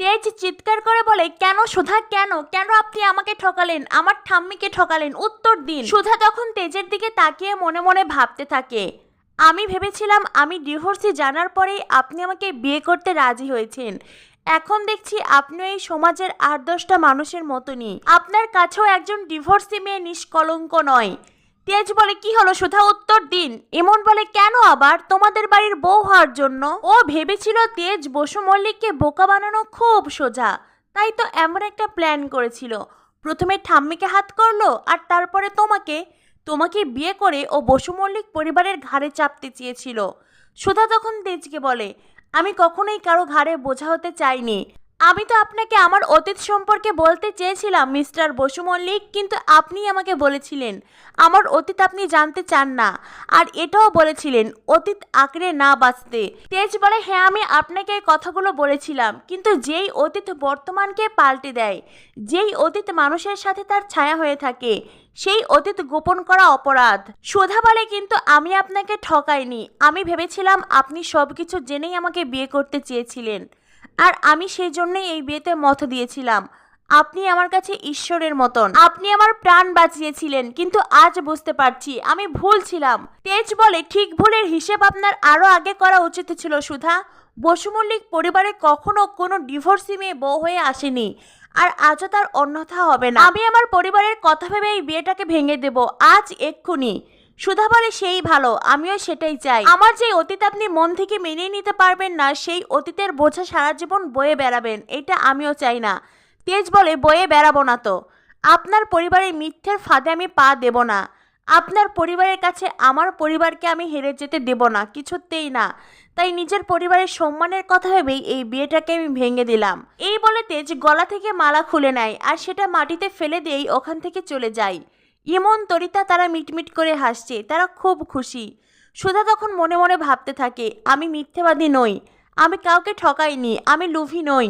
তেজ চিৎকার করে বলে, কেন সুধা, কেন কেন আপনি আমাকে ঠকালেন, আমার ঠাম্মিকে ঠকালেন, উত্তর দিন। সুধা তখন তেজের দিকে তাকিয়ে মনে মনে ভাবতে থাকে, আমি ভেবেছিলাম আমি ডিভোর্সি জানার পরেই আপনি আমাকে বিয়ে করতে রাজি হয়েছেন। এখন দেখছি আপনিও এই সমাজের 8-10টা মানুষের মতনই। আপনার কাছেও একজন ডিভোর্সি মেয়ে নিষ্কলঙ্ক নয়। তেজ বলে, কি হলো সুধা, উত্তর দিন। এমন বলে, কেন আবার, তোমাদের বাড়ির বউ হওয়ার জন্য। ও ভেবেছিল তেজ বসু মল্লিককে বোকা বানানো খুব সোজা, তাই তো এমন একটা প্ল্যান করেছিল। প্রথমে ঠাম্মিকে হাত করলো আর তারপরে তোমাকে বিয়ে করে ও বসু মল্লিক পরিবারের ঘাড়ে চাপতে চেয়েছিল। সুধা তখন তেজকে বলে, আমি কখনোই কারো ঘাড়ে বোঝা হতে চাইনি। আমি তো আপনাকে আমার অতীত সম্পর্কে বলতে চেয়েছিলাম মিস্টার বসু মল্লিক, কিন্তু আপনি আমাকে বলেছিলেন আমার অতীত আপনি জানতে চান না, আর এটাও বলেছিলেন অতীত আঁকড়ে না বাঁচতে। তেজ বলে, হ্যাঁ আমি আপনাকে এই কথাগুলো বলেছিলাম, কিন্তু যেই অতীত বর্তমানকে পাল্টে দেয়, যেই অতীত মানুষের সাথে তার ছায়া হয়ে থাকে, সেই অতীত গোপন করা অপরাধ। সুধা বলে, কিন্তু আমি আপনাকে ঠকাইনি। আমি ভেবেছিলাম আপনি সবকিছু জেনেই আমাকে বিয়ে করতে চেয়েছিলেন, আর আমি সেই জন্যই এই বিয়েতে মত দিয়েছিলাম। আপনি আমার কাছে ঈশ্বরের মতন, আপনি আমার প্রাণ বাঁচিয়েছিলেন, কিন্তু আজ বুঝতে পারছি আমি ভুল ছিলাম। তেজ বলে, ঠিক ভুলের হিসেব আপনার আরো আগে করা উচিত ছিল সুধা। বসু মল্লিক পরিবারে কখনো কোনো ডিভোর্সি মেয়ে বউ হয়ে আসেনি, আর আজও তার অন্যথা হবে না। আমি আমার পরিবারের কথা ভেবে এই বিয়েটাকে ভেঙে দেব আজ এক্ষুনি। সুধা বলে, সেই ভালো, আমিও সেটাই চাই। আমার যে অতীত আপনি মন থেকে মেনে নিতে পারবেন না, সেই অতীতের বোঝা সারা জীবন বয়ে বেড়াবেন, এটা আমিও চাই না। তেজ বলে, বয়ে বেড়াবো না তো। আপনার পরিবারের মিথ্যের ফাঁদে আমি পা দেব না। আপনার পরিবারের কাছে আমার পরিবারকে আমি হেরে যেতে দেব না, কিছুতেই না। তাই নিজের পরিবারের সম্মানের কথা ভেবেই এই বিয়েটাকে আমি ভেঙে দিলাম। এই বলে তেজ গলা থেকে মালা খুলে নেয় আর সেটা মাটিতে ফেলে দিয়েই ওখান থেকে চলে যায়। ইমন তরিতা তারা মিটমিট করে হাসছে, তারা খুব খুশি। সুধা তখন মনে মনে ভাবতে থাকে, আমি মিথ্যেবাদী নই, আমি কাউকে ঠকাইনি, আমি লোভী নই।